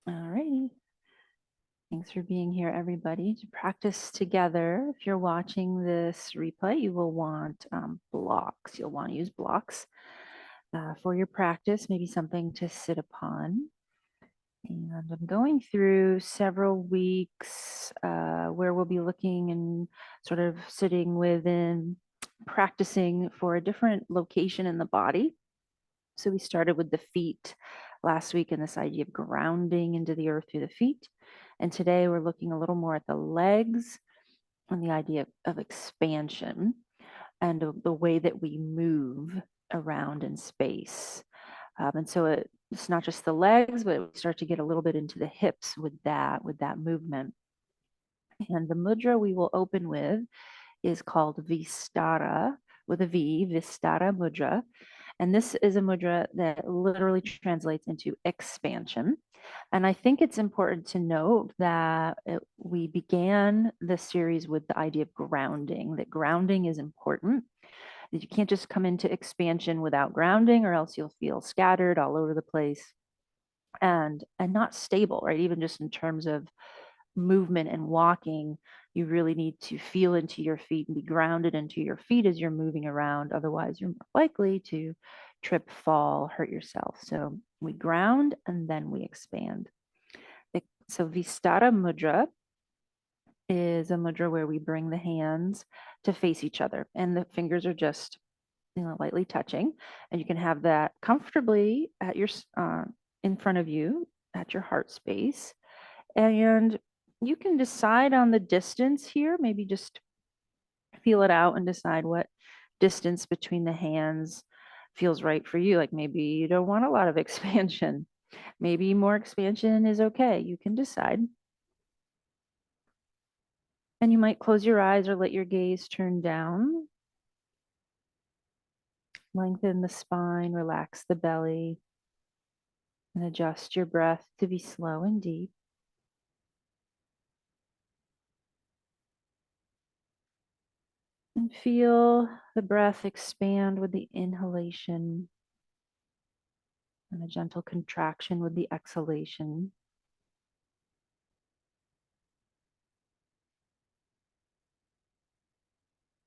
All righty. Thanks for being here, everybody, to practice together. If you're watching this replay, you will want blocks. You'll want to use blocks for your practice, maybe something to sit upon. And I'm going through several weeks where we'll be looking and sort of sitting within practicing for a different location in the body. So we started with the feet last week and this idea of grounding into the earth through the feet. And today we're looking a little more at the legs and the idea of expansion and the way that we move around in space. And so it's not just the legs, but we start to get a little bit into the hips with that movement. And the mudra we will open with is called Vistara with a V, Vistara Mudra. And this is a mudra that literally translates into expansion. And I think it's important to note that we began this series with the idea of grounding, that grounding is important. That you can't just come into expansion without grounding, or else you'll feel scattered all over the place and not stable, right? Even just in terms of movement and walking, you really need to feel into your feet and be grounded into your feet as you're moving around. Otherwise, you're more likely to trip, fall, hurt yourself. So we ground and then we expand. So Vistara Mudra is a mudra where we bring the hands to face each other and the fingers are just lightly touching, and you can have that comfortably at your in front of you at your heart space. And you can decide on the distance here, maybe just feel it out and decide what distance between the hands feels right for you. Like maybe you don't want a lot of expansion. Maybe more expansion is okay. You can decide. And you might close your eyes or let your gaze turn down. Lengthen the spine, relax the belly, and adjust your breath to be slow and deep. And feel the breath expand with the inhalation and a gentle contraction with the exhalation.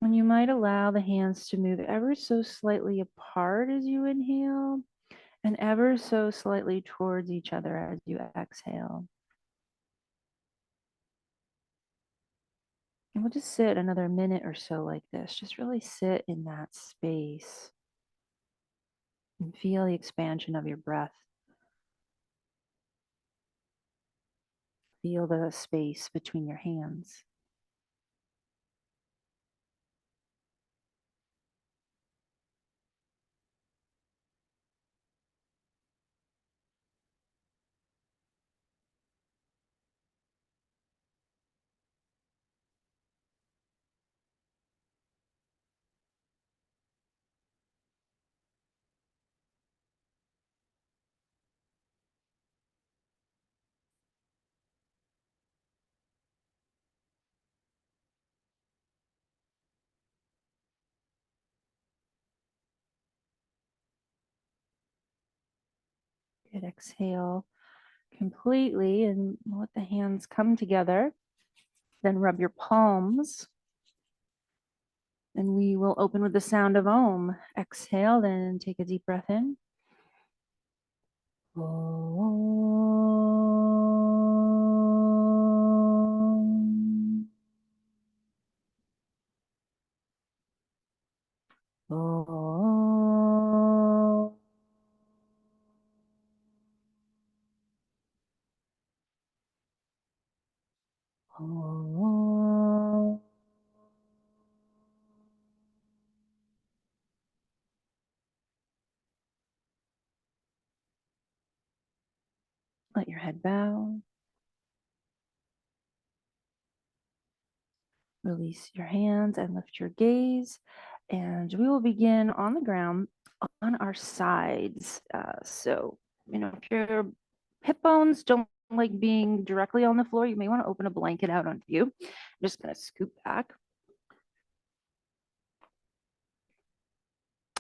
And you might allow the hands to move ever so slightly apart as you inhale and ever so slightly towards each other as you exhale. And we'll just sit another minute or so like this. Just really sit in that space and feel the expansion of your breath. Feel the space between your hands. Good. Exhale completely and let the hands come together. Then rub your palms. And we will open with the sound of Om. Exhale, then take a deep breath in. Om. Om. Om. Let your head bow. Release your hands and lift your gaze. And we will begin on the ground on our sides. If your hip bones don't like being directly on the floor, you may want to open a blanket out onto you. I'm just going to scoop back.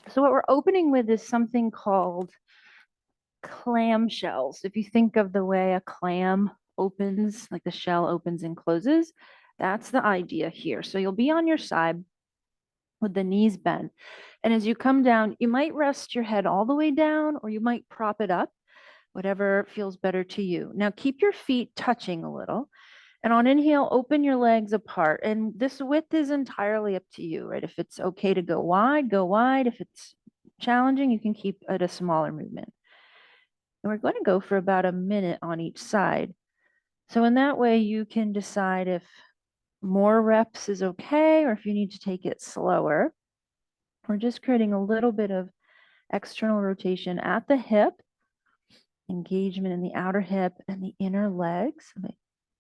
So what we're opening with is something called clam shells. If you think of the way a clam opens, like the shell opens and closes, that's the idea here. So you'll be on your side with the knees bent. And as you come down, you might rest your head all the way down, or you might prop it up, whatever feels better to you. Now keep your feet touching a little. And on inhale, open your legs apart. And this width is entirely up to you, right? If it's okay to go wide, go wide. If it's challenging, you can keep it a smaller movement. And we're going to go for about a minute on each side. So in that way, you can decide if more reps is okay or if you need to take it slower. We're just creating a little bit of external rotation at the hip, engagement in the outer hip and the inner legs. They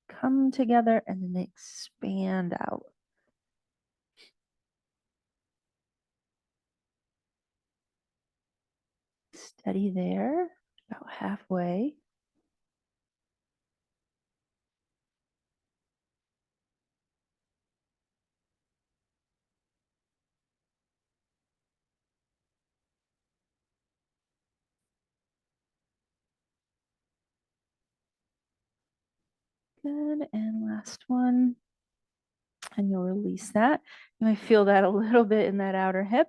come together and then they expand out. Steady there, about halfway. Good, and last one. And you'll release that. You might feel that a little bit in that outer hip.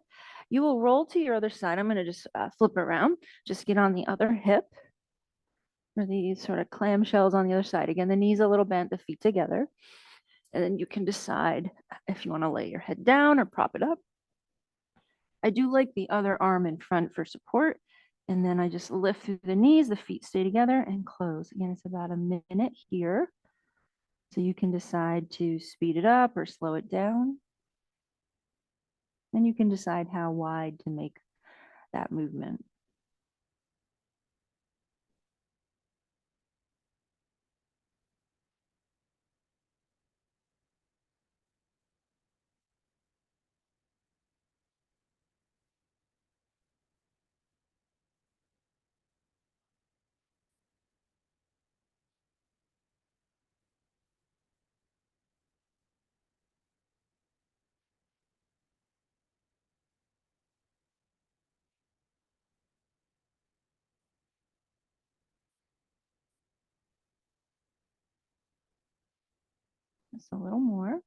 You will roll to your other side. I'm going to just flip around. Just get on the other hip. Or these sort of clamshells on the other side. Again, the knees a little bent, the feet together. And then you can decide if you want to lay your head down or prop it up. I do like the other arm in front for support. And then I just lift through the knees, the feet stay together and close. Again, it's about a minute here. So you can decide to speed it up or slow it down. And you can decide how wide to make that movement. Just a little more.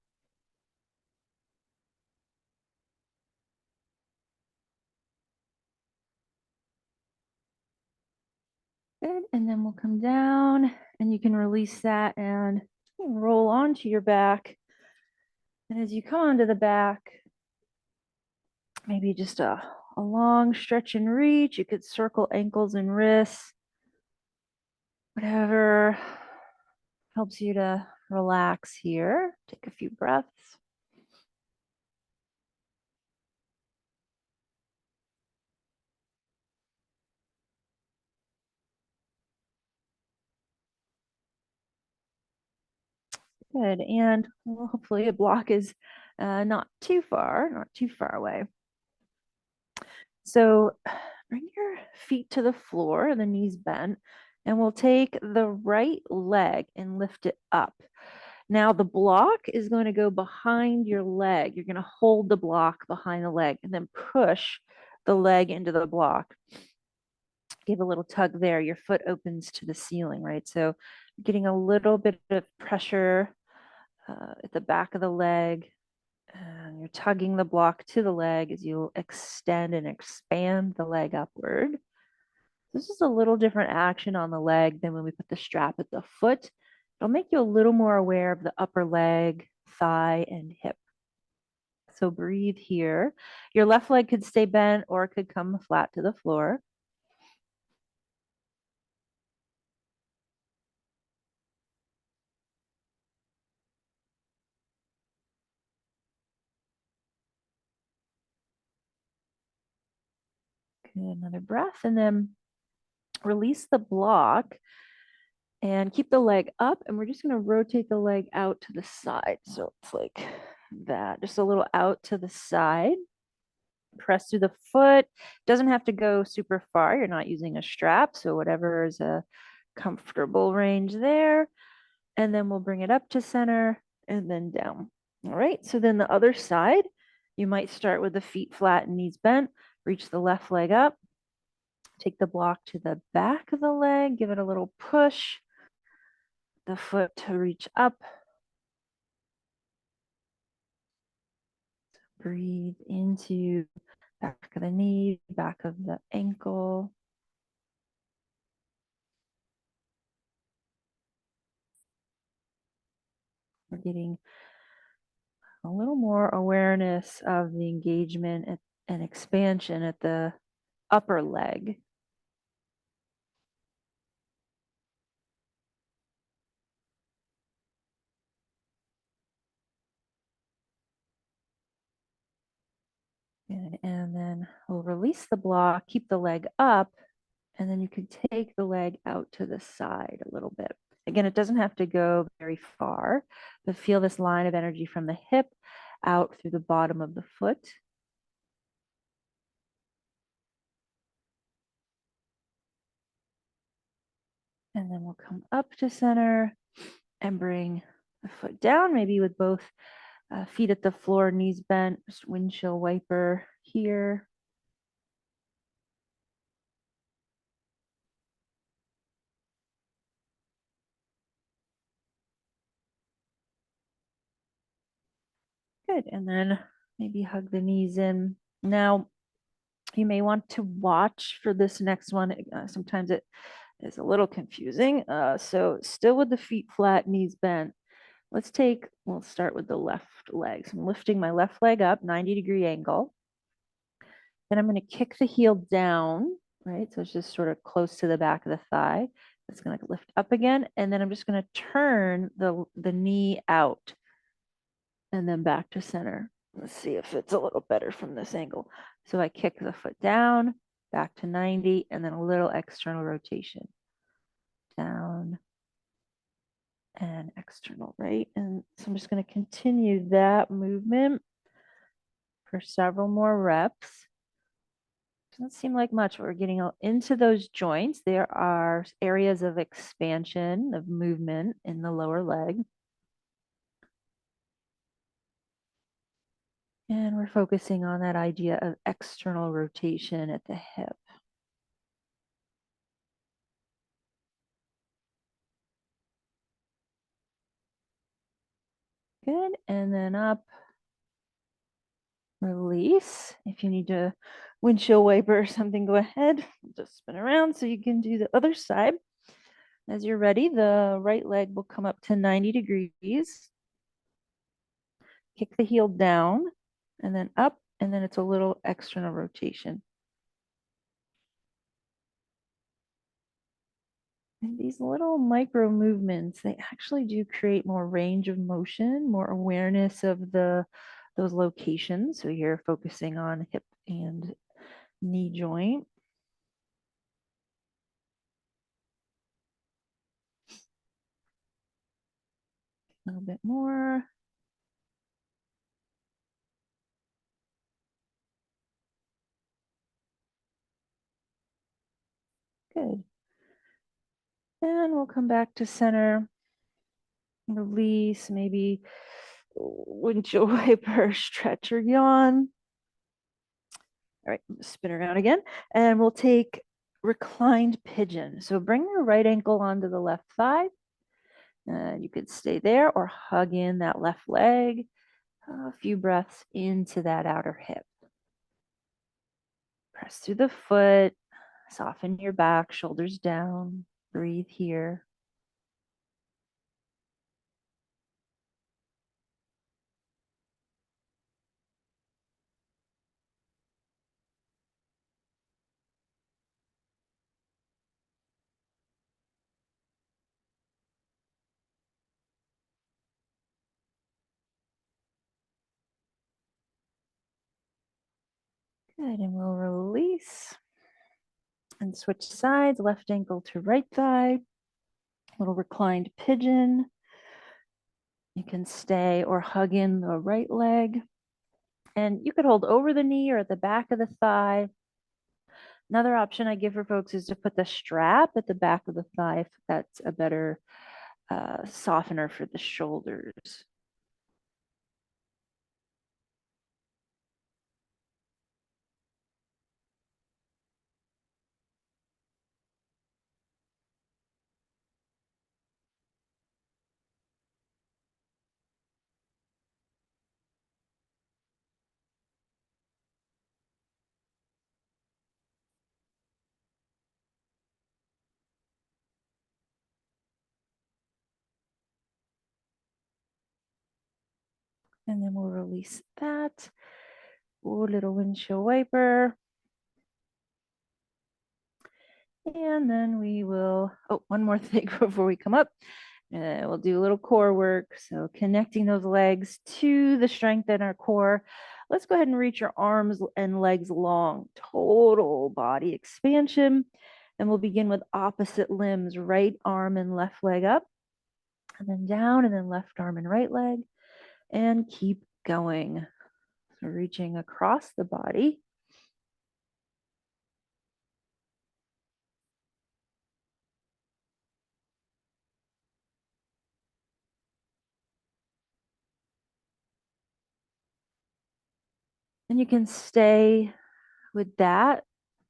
Good. And then we'll come down and you can release that and roll onto your back. And as you come onto the back, maybe just a long stretch and reach. You could circle ankles and wrists, whatever helps you to relax here. Take a few breaths. Good. And well, hopefully a block is not too far away. So bring your feet to the floor, the knees bent, and we'll take the right leg and lift it up. Now the block is going to go behind your leg. You're going to hold the block behind the leg and then push the leg into the block. Give a little tug there. Your foot opens to the ceiling, right? So getting a little bit of pressure at the back of the leg. And you're tugging the block to the leg as you extend and expand the leg upward. This is a little different action on the leg than when we put the strap at the foot. It'll make you a little more aware of the upper leg, thigh, and hip. So breathe here. Your left leg could stay bent or it could come flat to the floor. Good, another breath, and then release the block and keep the leg up. And we're just going to rotate the leg out to the side. So it's like that, just a little out to the side. Press through the foot. Doesn't have to go super far. You're not using a strap. So whatever is a comfortable range there. And then we'll bring it up to center and then down. All right. So then the other side, you might start with the feet flat and knees bent. Reach the left leg up. Take the block to the back of the leg, give it a little push, the foot to reach up. Breathe into back of the knee, back of the ankle. We're getting a little more awareness of the engagement and expansion at the upper leg. Good. And then we'll release the block, keep the leg up, and then you can take the leg out to the side a little bit. Again, it doesn't have to go very far, but feel this line of energy from the hip out through the bottom of the foot. And then we'll come up to center and bring the foot down, maybe with both feet at the floor, knees bent, just windshield wiper here. Good. And then maybe hug the knees in. Now, you may want to watch for this next one. Sometimes it is a little confusing. So still with the feet flat, knees bent. We'll start with the left leg. So I'm lifting my left leg up, 90-degree angle. Then I'm going to kick the heel down, right? So it's just sort of close to the back of the thigh. It's going to lift up again. And then I'm just going to turn the knee out and then back to center. Let's see if it's a little better from this angle. So I kick the foot down, back to 90, and then a little external rotation. Down and external, right? And so I'm just going to continue that movement for several more reps. Doesn't seem like much, but we're getting into those joints. There are areas of expansion, of movement in the lower leg. And we're focusing on that idea of external rotation at the hip. Good. And then up, release. If you need to windshield wiper or something, go ahead. Just spin around so you can do the other side. As you're ready, the right leg will come up to 90 degrees. Kick the heel down and then up, and then it's a little external rotation. And these little micro movements, they actually do create more range of motion, more awareness of those locations. So you're focusing on hip and knee joint. A little bit more. Good. And we'll come back to center. Release, maybe windshield wiper, stretch or yawn. All right, spin around again. And we'll take reclined pigeon. So bring your right ankle onto the left thigh. You could stay there or hug in that left leg. A few breaths into that outer hip. Press through the foot. Soften your back, shoulders down. Breathe here. Good, and we'll release and switch sides, left ankle to right thigh, little reclined pigeon. You can stay or hug in the right leg. And you could hold over the knee or at the back of the thigh. Another option I give for folks is to put the strap at the back of the thigh if that's a better softener for the shoulders. And then we'll release that. Ooh, little windshield wiper. And then we will, oh, one more thing before we come up. We'll do a little core work. So connecting those legs to the strength in our core. Let's go ahead and reach your arms and legs long. Total body expansion. And we'll begin with opposite limbs, right arm and left leg up, and then down, and then left arm and right leg, and keep going. So reaching across the body. And you can stay with that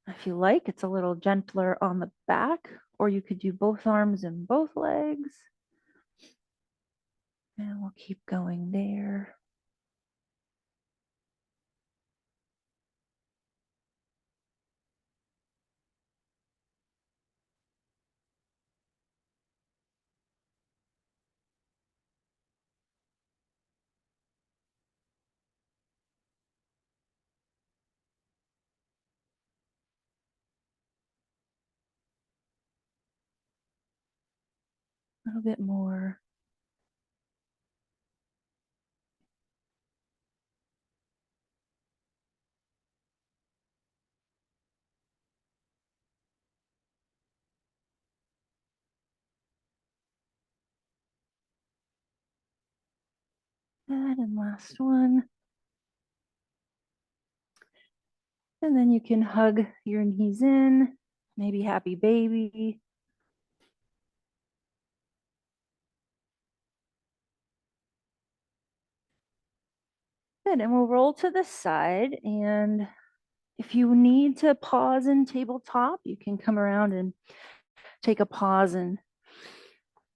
if you like. It's a little gentler on the back, or you could do both arms and both legs. And we'll keep going there. A little bit more. And last one. And then you can hug your knees in, maybe happy baby. Good, and we'll roll to the side. And if you need to pause in tabletop, you can come around and take a pause and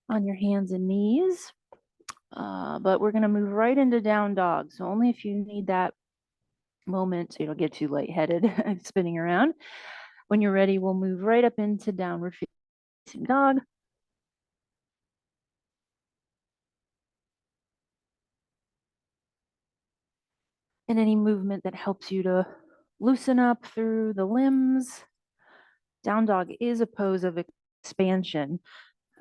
on your hands and knees. But we're going to move right into down dog. So only if you need that moment, so you don't get too lightheaded spinning around. When you're ready, we'll move right up into downward facing dog. And any movement that helps you to loosen up through the limbs. Down dog is a pose of expansion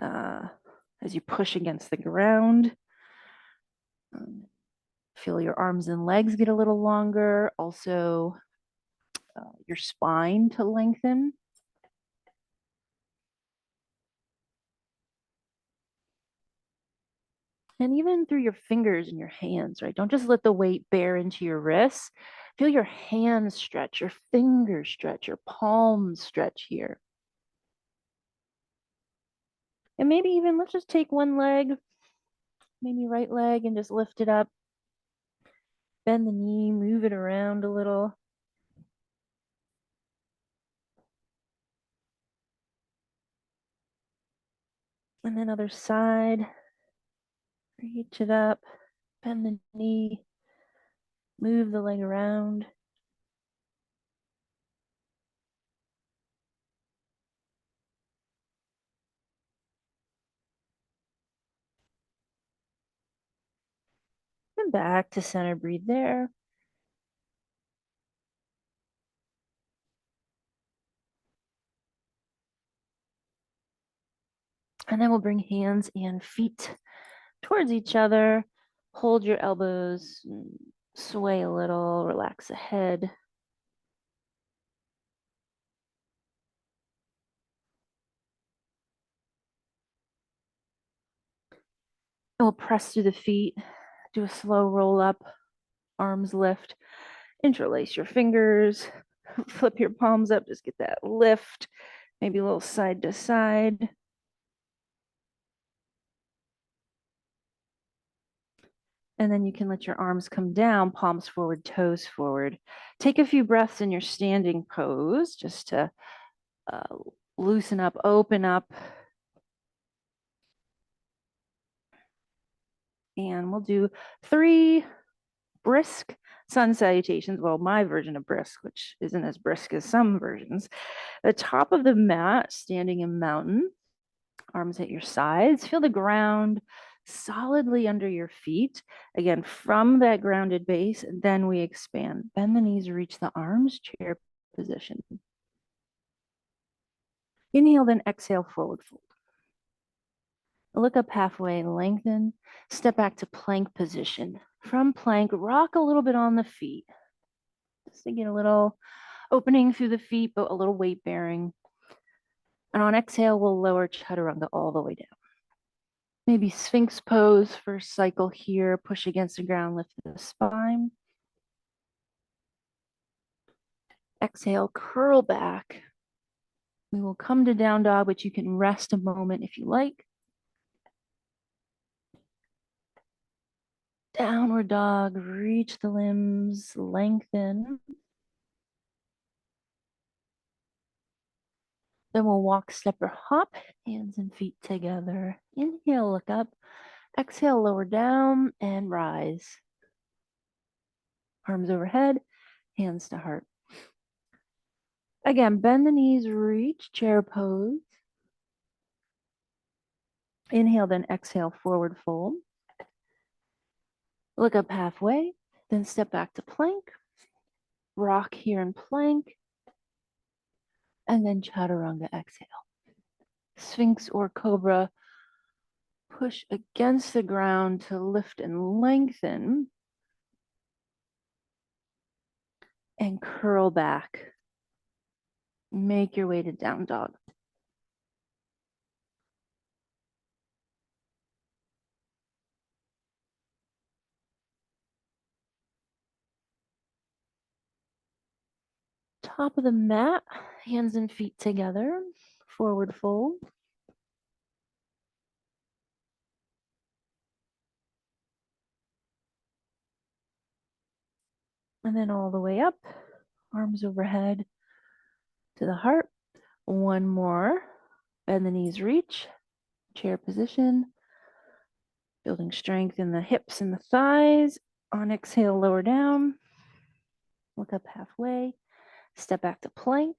as you push against the ground. Feel your arms and legs get a little longer. Also, your spine to lengthen. And even through your fingers and your hands, right? Don't just let the weight bear into your wrists. Feel your hands stretch, your fingers stretch, your palms stretch here. And maybe even let's just take one leg, maybe right leg, and just lift it up. Bend the knee, move it around a little. And then other side, reach it up, bend the knee, move the leg around. And back to center, breathe there. And then we'll bring hands and feet towards each other. Hold your elbows, sway a little, relax the head. And we'll press through the feet, do a slow roll up, arms lift, interlace your fingers, flip your palms up, just get that lift, maybe a little side to side. And then you can let your arms come down, palms forward, toes forward. Take a few breaths in your standing pose just to loosen up, open up. And we'll do 3 brisk sun salutations. Well, my version of brisk, which isn't as brisk as some versions. The top of the mat, standing in mountain, arms at your sides. Feel the ground solidly under your feet. Again, from that grounded base, then we expand. Bend the knees, reach the arms, chair position. Inhale, then exhale, forward fold. Look up halfway, lengthen, step back to plank position. From plank, rock a little bit on the feet. Just to get a little opening through the feet, but a little weight bearing. And on exhale, we'll lower chaturanga all the way down. Maybe Sphinx pose, first cycle here. Push against the ground, lift the spine. Exhale, curl back. We will come to down dog, but you can rest a moment if you like. Downward dog, reach the limbs, lengthen. Then we'll walk, step, or hop, hands and feet together. Inhale, look up. Exhale, lower down and rise. Arms overhead, hands to heart. Again, bend the knees, reach, chair pose. Inhale, then exhale, forward fold. Look up halfway, then step back to plank. Rock here in plank. And then chaturanga, exhale. Sphinx or cobra. Push against the ground to lift and lengthen. And curl back. Make your way to down dog. Top of the mat, hands and feet together, forward fold. And then all the way up, arms overhead to the heart. One more, bend the knees, reach, chair position, building strength in the hips and the thighs. On exhale, lower down, look up halfway, step back to plank.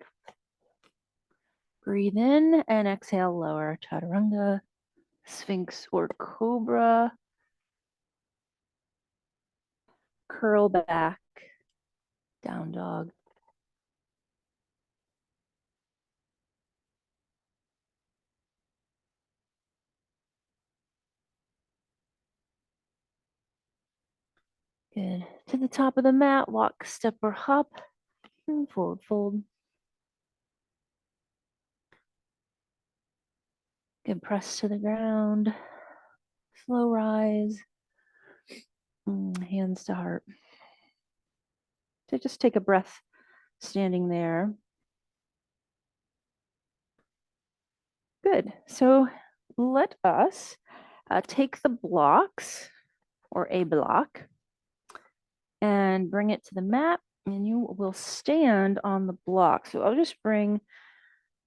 Breathe in and exhale, lower, chaturanga, sphinx or cobra. Curl back, down dog. Good. To the top of the mat, walk, step, or hop, and forward fold. Good. Press to the ground. Slow rise. Hands to heart. So just take a breath standing there. Good. So let us take the blocks or a block and bring it to the mat, and you will stand on the block. So I'll just bring,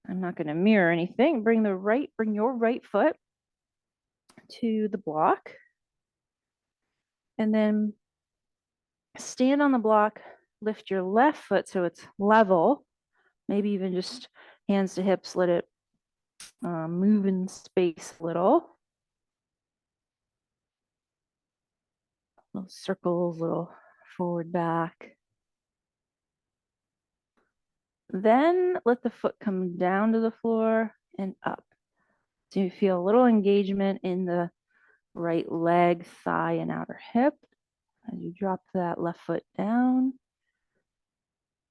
I'm not going to mirror anything, bring your right foot to the block, and then stand on the block, lift your left foot so it's level, maybe even just hands to hips, let it move in space a little. Little circles, little forward, back. Then let the foot come down to the floor and up. So you feel a little engagement in the right leg, thigh, and outer hip as you drop that left foot down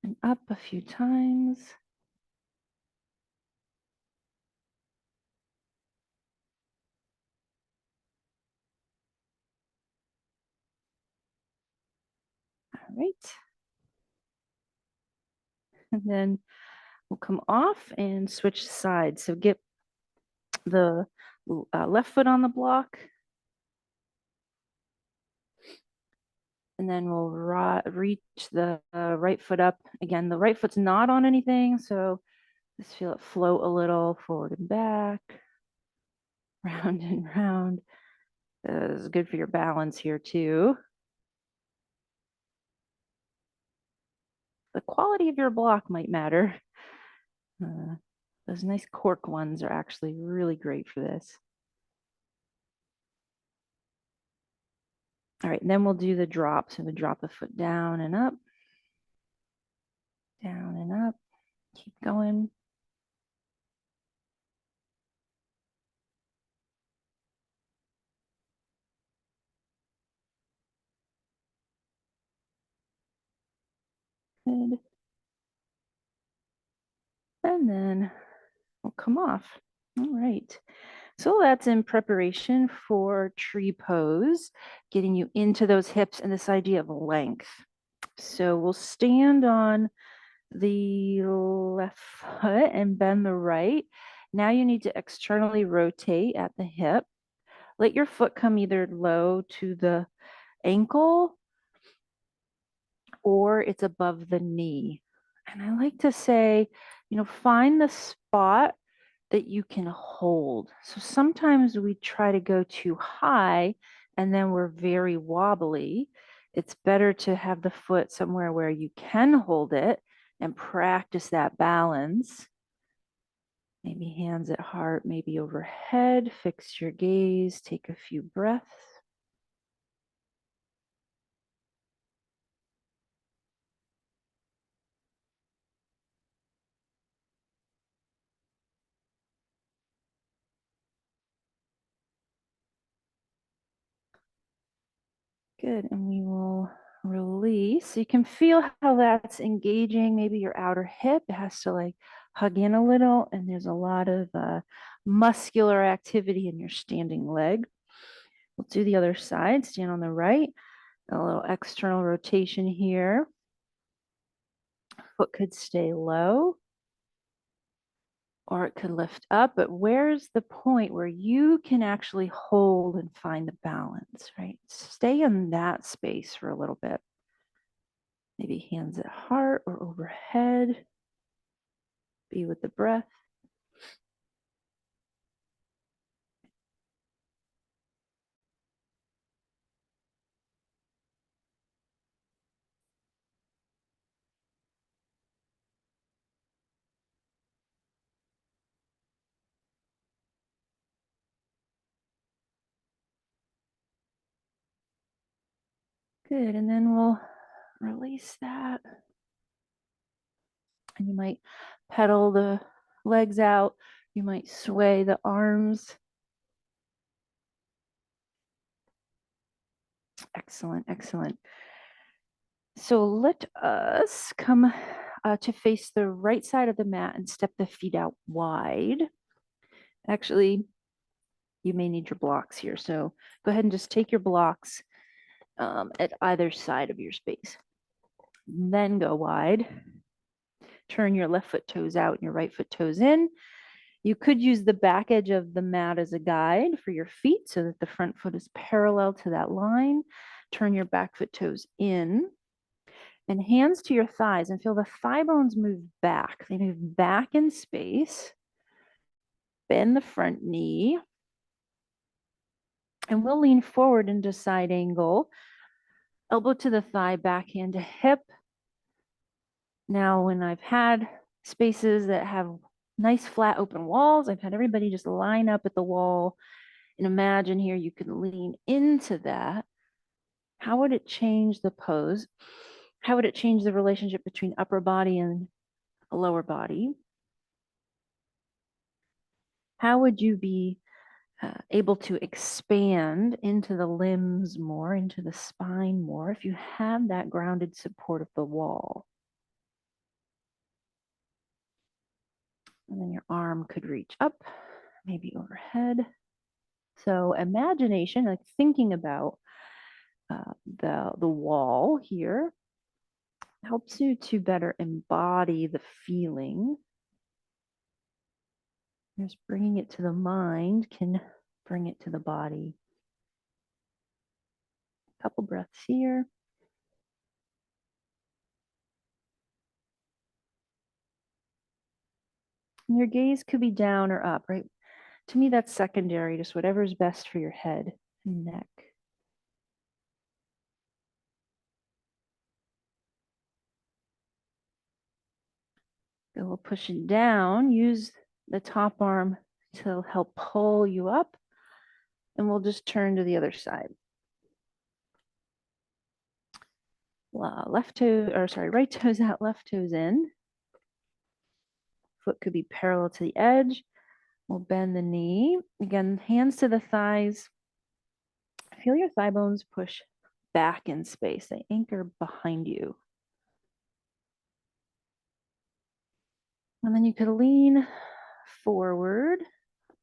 and up a few times. All right. And then we'll come off and switch sides. So get the left foot on the block. And then we'll reach the right foot up. Again, the right foot's not on anything, so just feel it float a little forward and back, round and round. This is good for your balance here too. The quality of your block might matter. Those nice cork ones are actually really great for this. All right, then we'll do the drop. So we drop the foot down and up, down and up. Keep going. Good. And then we'll come off. All right. So that's in preparation for tree pose, getting you into those hips and this idea of length. So we'll stand on the left foot and bend the right. Now you need to externally rotate at the hip. Let your foot come either low to the ankle or it's above the knee. And I like to say, find the spot that you can hold. So sometimes we try to go too high and then we're very wobbly. It's better to have the foot somewhere where you can hold it and practice that balance. Maybe hands at heart, maybe overhead. Fix your gaze, take a few breaths. Good, and we will release. You can feel how that's engaging maybe your outer hip. It has to like hug in a little, and there's a lot of muscular activity in your standing leg. We'll do the other side. Stand on the right. A little external rotation here. Foot could stay low or it could lift up, but where's the point where you can actually hold and find the balance, right? Stay in that space for a little bit. Maybe hands at heart or overhead. Be with the breath. Good, and then we'll release that. And you might pedal the legs out. You might sway the arms. Excellent, excellent. So let us come to face the right side of the mat and step the feet out wide. Actually, you may need your blocks here. So go ahead and just take your blocks at either side of your space. Then go wide. Turn your left foot toes out and your right foot toes in. You could use the back edge of the mat as a guide for your feet so that the front foot is parallel to that line. Turn your back foot toes in and hands to your thighs and feel the thigh bones move back. They move back in space. Bend the front knee. And we'll lean forward into side angle. Elbow to the thigh, back hand to hip. Now, when I've had spaces that have nice flat open walls, I've had everybody just line up at the wall and imagine here you can lean into that. How would it change the pose? How would it change the relationship between upper body and a lower body? How would you be able to expand into the limbs more, into the spine more, if you have that grounded support of the wall? And then your arm could reach up, maybe overhead. So imagination, like thinking about the wall here, helps you to better embody the feeling. Just bringing it to the mind can bring it to the body. A couple breaths here. And your gaze could be down or up, right? To me, that's secondary, just whatever's best for your head and neck. Go we'll push it down. Use the top arm to help pull you up. And we'll just turn to the other side. left toe, or sorry, right toes out, left toes in. Foot could be parallel to the edge. We'll bend the knee. Again, hands to the thighs. Feel your thigh bones push back in space. They anchor behind you. And then you could lean forward,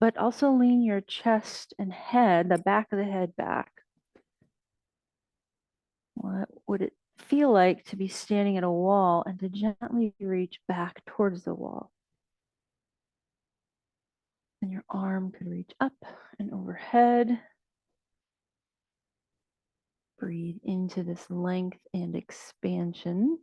but also lean your chest and head, the back of the head back. What would it feel like to be standing at a wall and to gently reach back towards the wall? And your arm could reach up and overhead. Breathe into this length and expansion.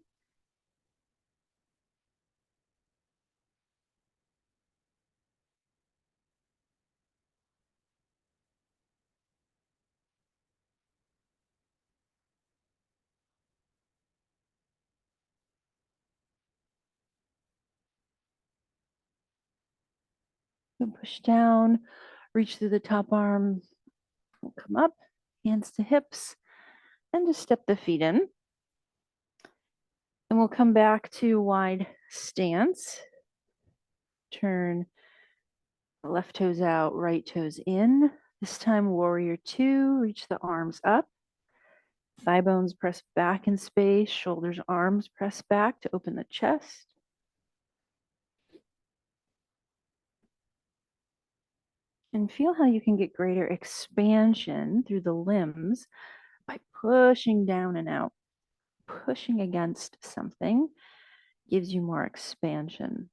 And push down, reach through the top arm, come up, hands to hips, and just step the feet in. And we'll come back to wide stance. Turn left toes out, right toes in. This time, warrior two, reach the arms up. Thigh bones press back in space, shoulders, arms press back to open the chest. And feel how you can get greater expansion through the limbs by pushing down and out. Pushing against something gives you more expansion.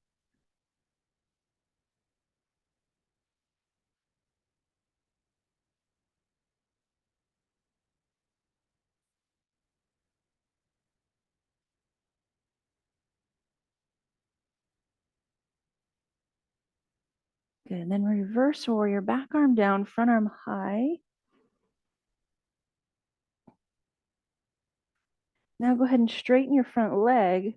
Good. And then reverse warrior, back arm down, front arm high. Now go ahead and straighten your front leg.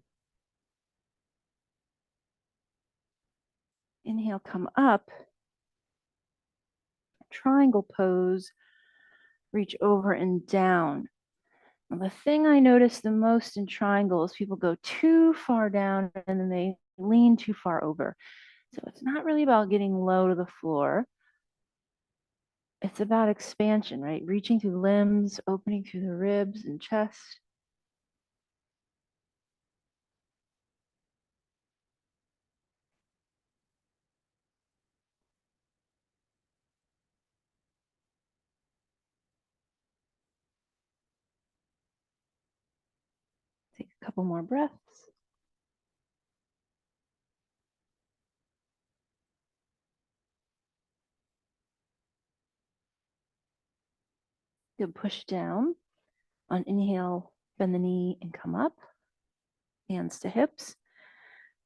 Inhale, come up. Triangle pose, reach over and down. Now, the thing I notice the most in triangle is people go too far down and then they lean too far over. So it's not really about getting low to the floor. It's about expansion, right? Reaching through limbs, opening through the ribs and chest. Take a couple more breaths. Good, push down. On inhale, bend the knee and come up. Hands to hips.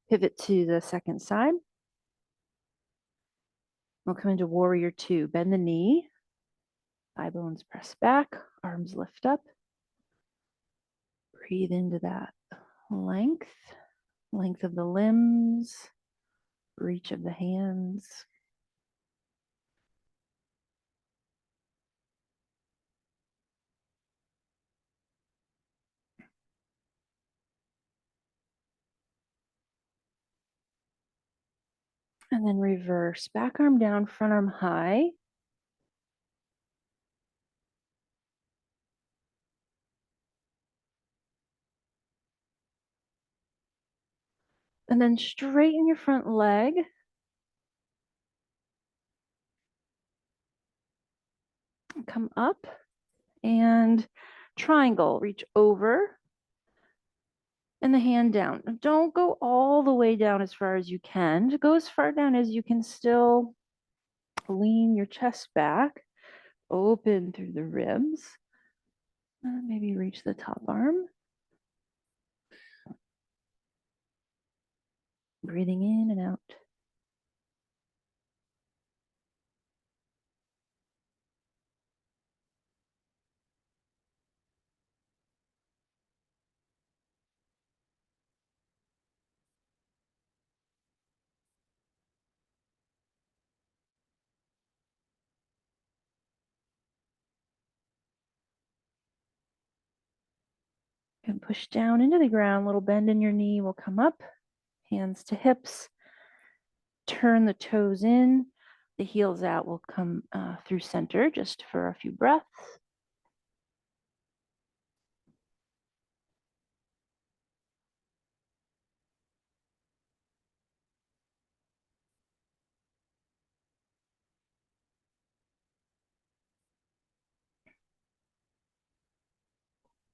Pivot to the second side. We'll come into warrior two. Bend the knee. Thigh bones press back. Arms lift up. Breathe into that length. Length of the limbs. Reach of the hands. And then reverse. Back arm down, front arm high. And then straighten your front leg. Come up and triangle. Reach over and the hand down. Don't go all the way down as far as you can. Go as far down as you can still lean your chest back. Open through the ribs. Maybe reach the top arm. Breathing in and out. And push down into the ground, little bend in your knee will come up, hands to hips, turn the toes in, the heels out will come through center just for a few breaths.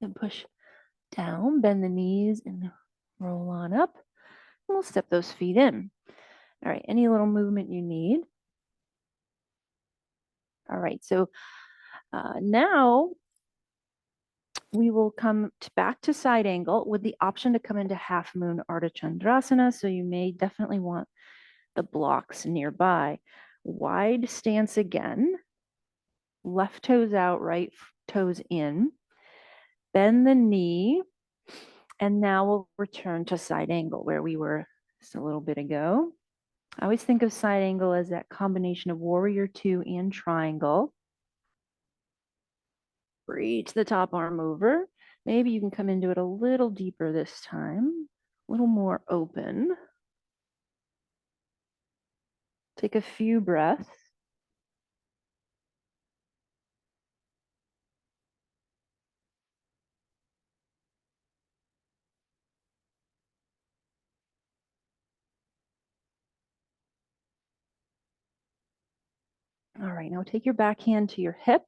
Then push down, bend the knees and roll on up. And we'll step those feet in. All right, any little movement you need. All right, so now we will come back to side angle with the option to come into half moon Ardha Chandrasana. So you may definitely want the blocks nearby. Wide stance again. Left toes out, right toes in. Bend the knee. And now we'll return to side angle where we were just a little bit ago. I always think of side angle as that combination of warrior two and triangle. Reach the top arm over. Maybe you can come into it a little deeper this time, a little more open. Take a few breaths. All right, now take your back hand to your hip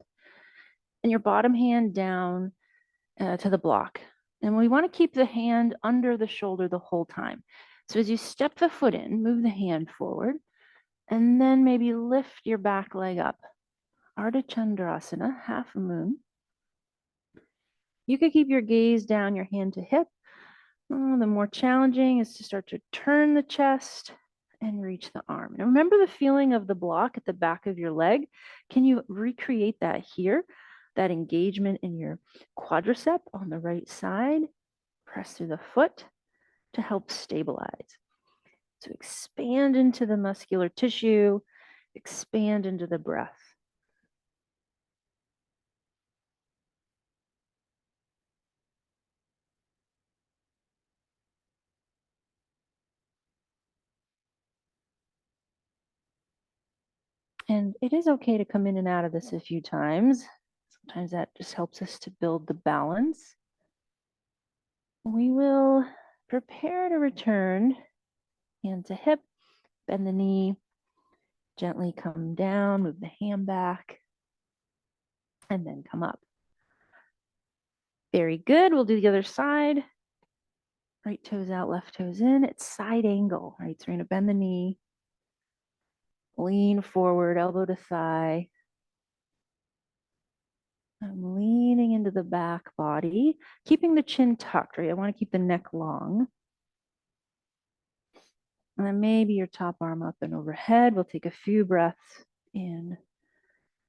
and your bottom hand down to the block. And we want to keep the hand under the shoulder the whole time. So as you step the foot in, move the hand forward, and then maybe lift your back leg up. Ardha Chandrasana, half moon. You could keep your gaze down, your hand to hip. The more challenging is to start to turn the chest and reach the arm. Now remember the feeling of the block at the back of your leg. Can you recreate that here? That engagement in your quadricep on the right side. Press through the foot to help stabilize. So expand into the muscular tissue, expand into the breath. And it is okay to come in and out of this a few times. Sometimes that just helps us to build the balance. We will prepare to return, hand to hip, bend the knee, gently come down, move the hand back, and then come up. Very good. We'll do the other side. Right toes out, left toes in. It's side angle, right? So we're going to bend the knee, lean forward, elbow to thigh. I'm leaning into the back body, keeping the chin tucked, right? I want to keep the neck long. And then maybe your top arm up and overhead. We'll take a few breaths in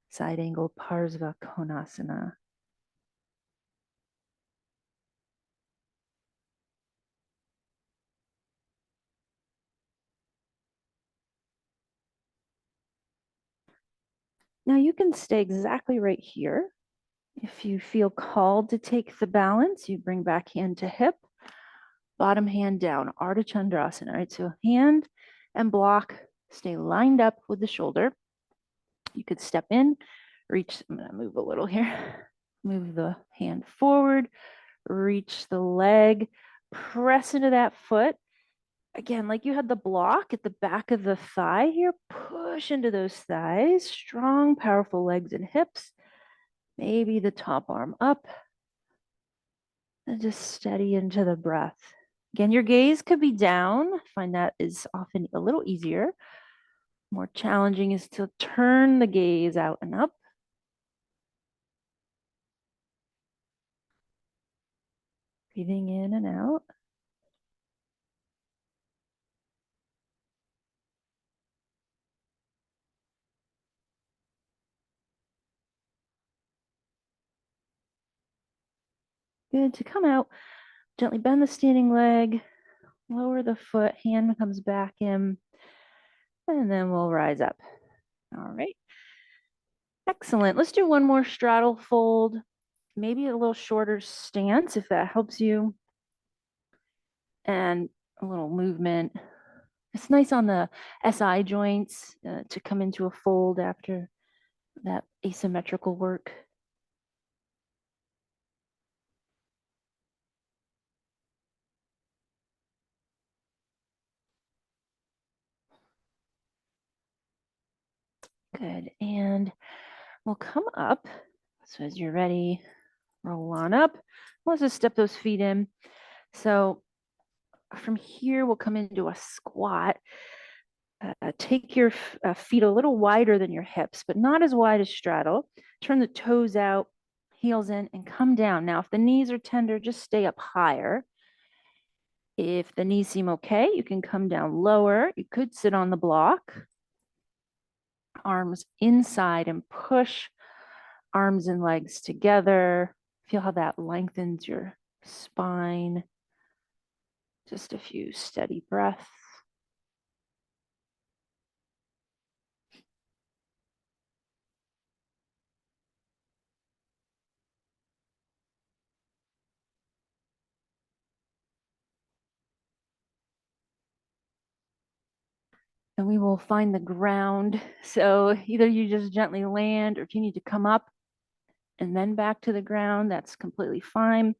side angle Parsva Konasana. Now you can stay exactly right here. If you feel called to take the balance, you bring back hand to hip, bottom hand down, Ardha Chandrasana, right? So hand and block stay lined up with the shoulder. You could step in, reach, I'm gonna move a little here. Move the hand forward, reach the leg, press into that foot. Again, like you had the block at the back of the thigh here, push into those thighs, strong, powerful legs and hips. Maybe the top arm up and just steady into the breath. Again, your gaze could be down. I find that is often a little easier. More challenging is to turn the gaze out and up. Breathing in and out. Good. To come out, gently bend the standing leg, lower the foot, hand comes back in, and then we'll rise up. All right. Excellent. Let's do one more straddle fold. maybe a little shorter stance if that helps you, and a little movement. It's nice on the SI joints to come into a fold after that asymmetrical work. Good. And we'll come up. So as you're ready, roll on up. Let's just step those feet in. So from here, we'll come into a squat. Take your feet a little wider than your hips, but not as wide as straddle. Turn the toes out, heels in, and come down. Now, if the knees are tender, just stay up higher. If the knees seem okay, you can come down lower. You could sit on the block, arms inside and push, arms and legs together. Feel how that lengthens your spine. Just a few steady breaths. And we will find the ground. So either you just gently land, or if you need to come up and then back to the ground, that's completely fine.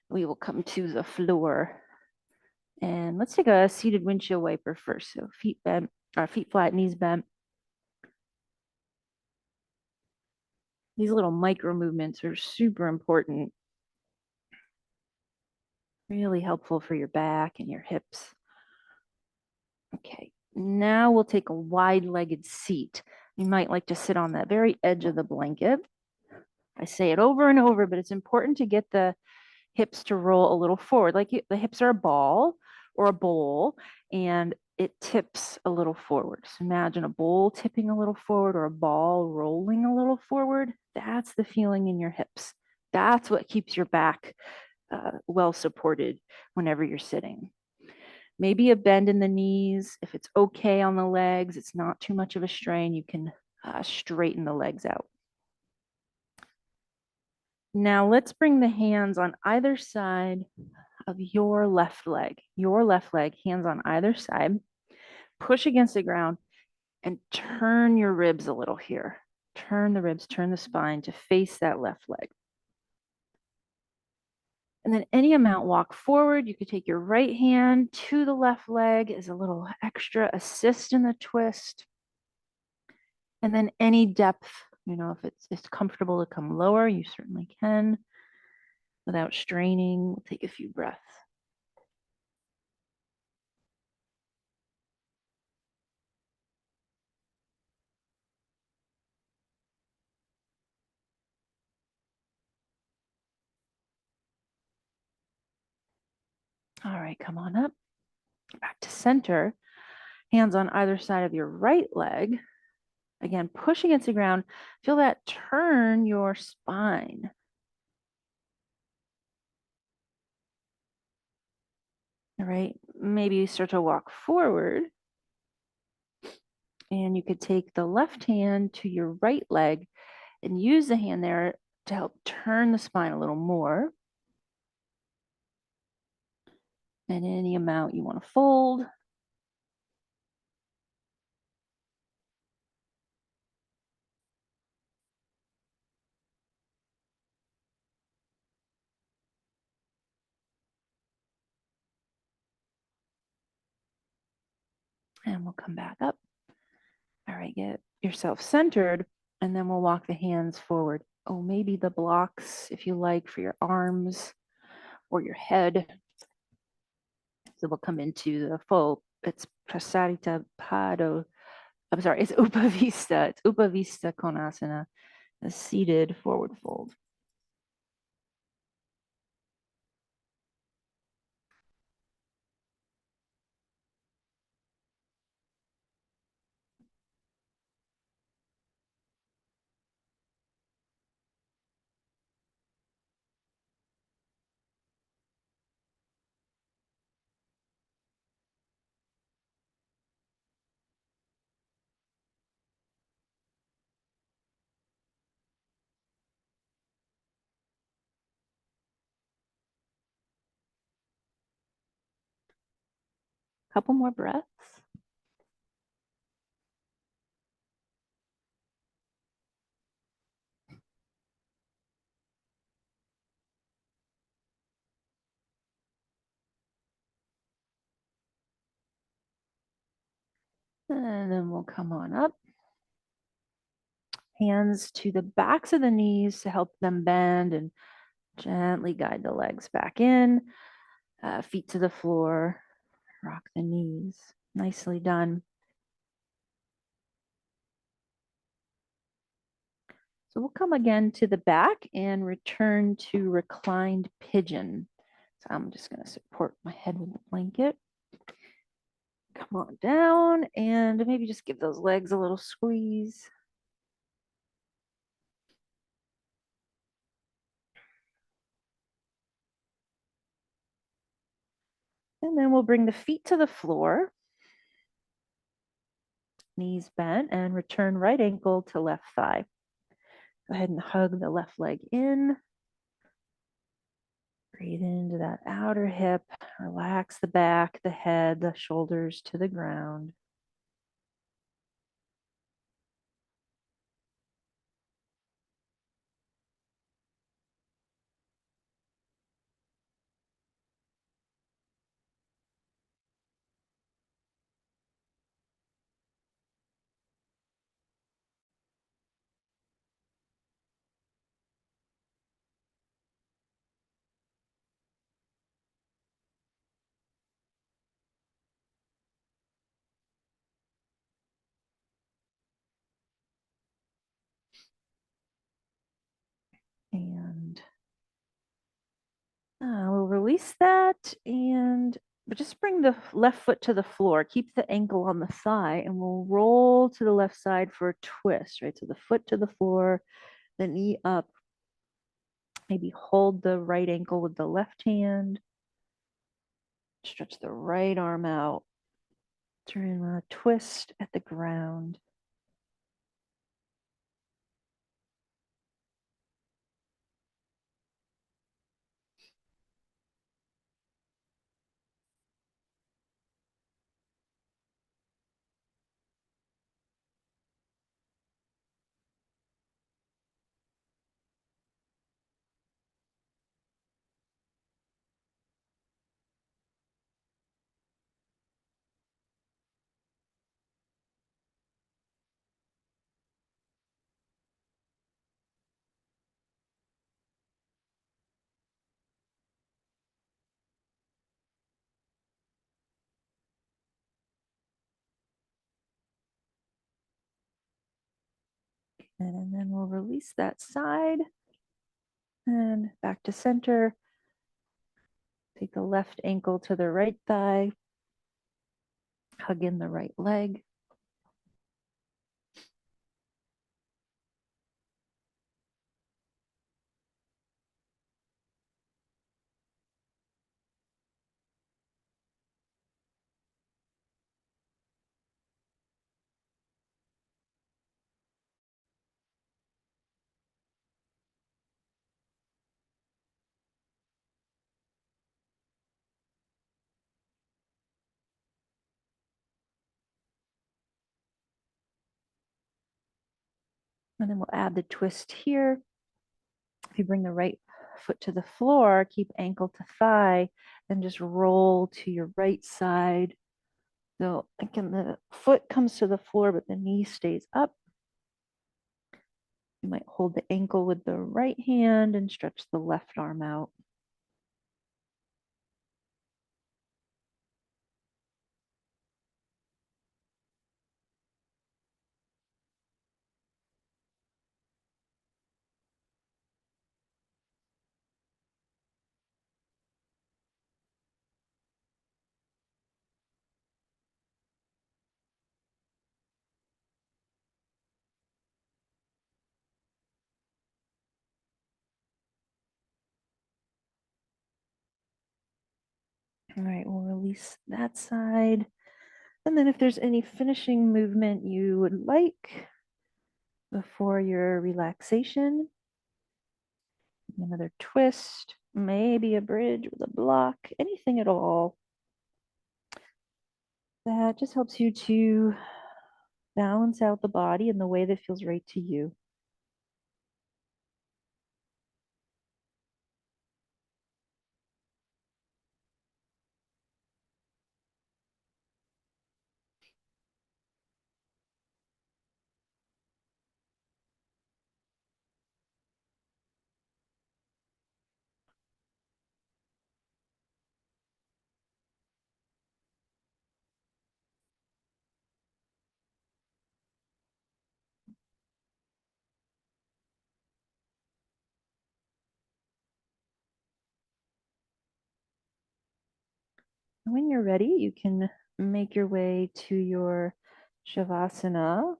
We will come to the floor. And let's take a seated windshield wiper first. So feet bent, our feet flat, knees bent. These little micro movements are super important, really helpful for your back and your hips. Okay, now we'll take a wide-legged seat. You might like to sit on that very edge of the blanket. I say it over and over, but it's important to get the hips to roll a little forward. Like the hips are a ball or a bowl, and it tips a little forward. So imagine a bowl tipping a little forward or a ball rolling a little forward. That's the feeling in your hips. That's what keeps your back well supported whenever you're sitting. Maybe a bend in the knees. If it's okay on the legs, it's not too much of a strain, you can straighten the legs out. Now let's bring the hands on either side of your left leg, hands on either side. Push against the ground and turn your ribs a little here. Turn the ribs, turn the spine to face that left leg. And then any amount, walk forward. You could take your right hand to the left leg as a little extra assist in the twist. And then any depth, if it's comfortable to come lower, you certainly can without straining. We'll take a few breaths. All right, come on up, back to center. Hands on either side of your right leg. Again, push against the ground. Feel that turn your spine. All right, maybe you start to walk forward. And you could take the left hand to your right leg and use the hand there to help turn the spine a little more. And any amount you want to fold. And we'll come back up. All right, get yourself centered, and then we'll walk the hands forward. Oh, maybe the blocks, if you like, for your arms or your head. So we'll come into the full, it's Prasarita Pado. I'm sorry, it's Upavista. It's Upavista Konasana, a seated forward fold. Couple more breaths. And then we'll come on up. Hands to the backs of the knees to help them bend and gently guide the legs back in. Feet to the floor. Rock the knees. Nicely done. So we'll come again to the back and return to reclined pigeon. So I'm just going to support my head with the blanket. Come on down and maybe just give those legs a little squeeze. And then we'll bring the feet to the floor, knees bent, and return right ankle to left thigh. Go ahead and hug the left leg in. Breathe into that outer hip. Relax the back, the head, the shoulders to the ground. And we'll release that and but just bring the left foot to the floor. Keep the ankle on the thigh and we'll roll to the left side for a twist, right? So the foot to the floor, the knee up. Maybe hold the right ankle with the left hand. Stretch the right arm out. Turn a twist at the ground. And then we'll release that side. And back to center. Take the left ankle to the right thigh. Hug in the right leg. And then we'll add the twist here. If you bring the right foot to the floor, keep ankle to thigh, then just roll to your right side. So again, the foot comes to the floor, but the knee stays up. You might hold the ankle with the right hand and stretch the left arm out. All right, we'll release that side. And then if there's any finishing movement you would like before your relaxation, another twist, maybe a bridge with a block, anything at all. That just helps you to balance out the body in the way that feels right to you. And when you're ready, you can make your way to your Shavasana.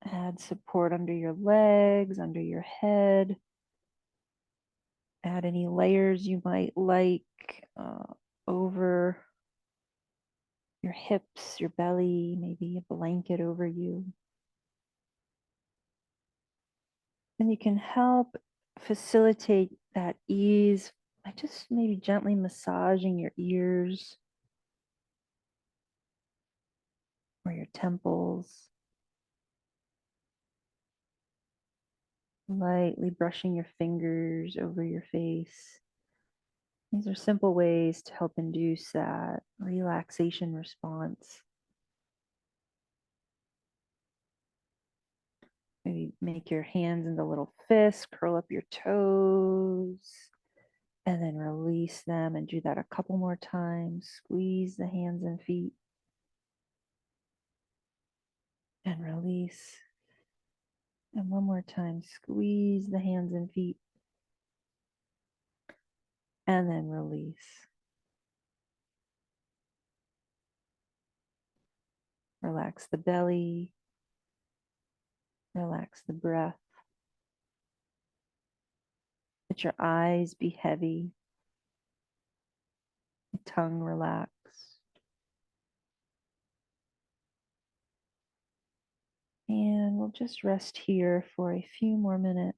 Add support under your legs, under your head. Add any layers you might like over your hips, your belly, maybe a blanket over you. And you can help facilitate that ease by just maybe gently massaging your ears or your temples, lightly brushing your fingers over your face. These are simple ways to help induce that relaxation response. Maybe make your hands into little fists, curl up your toes, and then release them and do that a couple more times. Squeeze the hands and feet and release. And one more time, squeeze the hands and feet and then release. Relax the belly, relax the breath. Let your eyes be heavy, the tongue relax. And we'll just rest here for a few more minutes.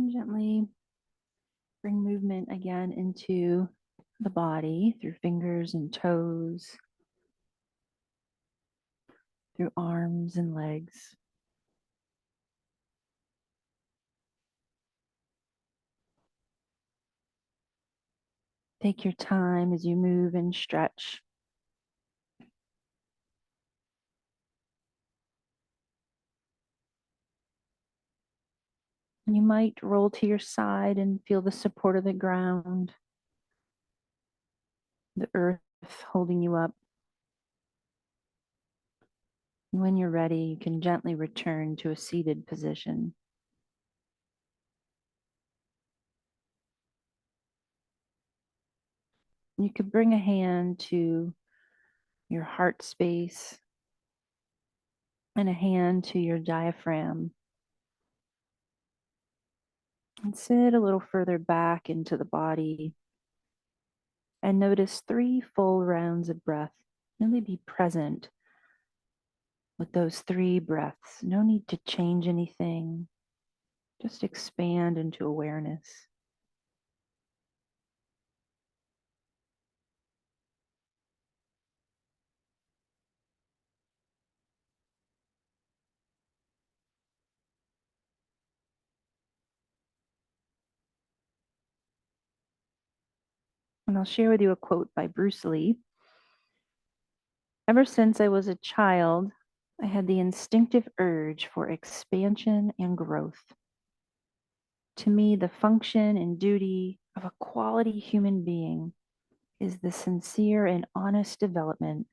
And gently bring movement again into the body through fingers and toes, through arms and legs. Take your time as you move and stretch. And you might roll to your side and feel the support of the ground, the earth holding you up. And when you're ready, you can gently return to a seated position. You could bring a hand to your heart space and a hand to your diaphragm. And sit a little further back into the body and notice 3 full rounds of breath. Really be present with those 3 breaths. No need to change anything. Just expand into awareness. And I'll share with you a quote by Bruce Lee. Ever since I was a child, I had the instinctive urge for expansion and growth. To me, the function and duty of a quality human being is the sincere and honest development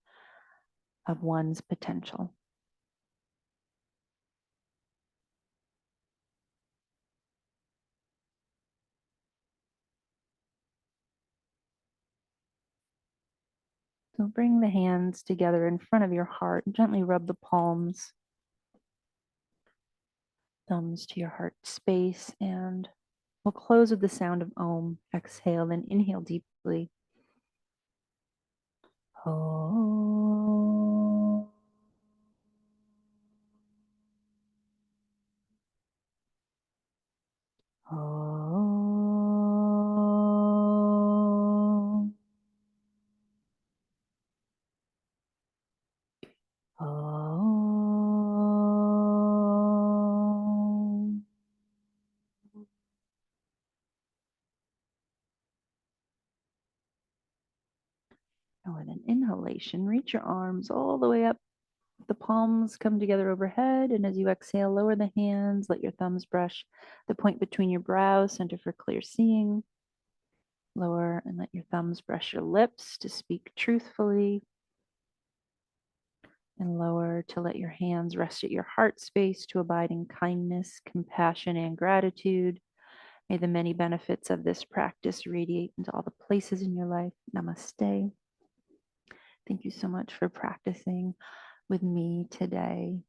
of one's potential. So bring the hands together in front of your heart and gently rub the palms, thumbs to your heart space, and we'll close with the sound of Om. Exhale and inhale deeply. Om. Om. Om. And with an inhalation, reach your arms all the way up. The palms come together overhead. And as you exhale, lower the hands. Let your thumbs brush the point between your brows, center for clear seeing. Lower and let your thumbs brush your lips to speak truthfully. And lower to let your hands rest at your heart space to abide in kindness, compassion, and gratitude. May the many benefits of this practice radiate into all the places in your life. Namaste. Thank you so much for practicing with me today.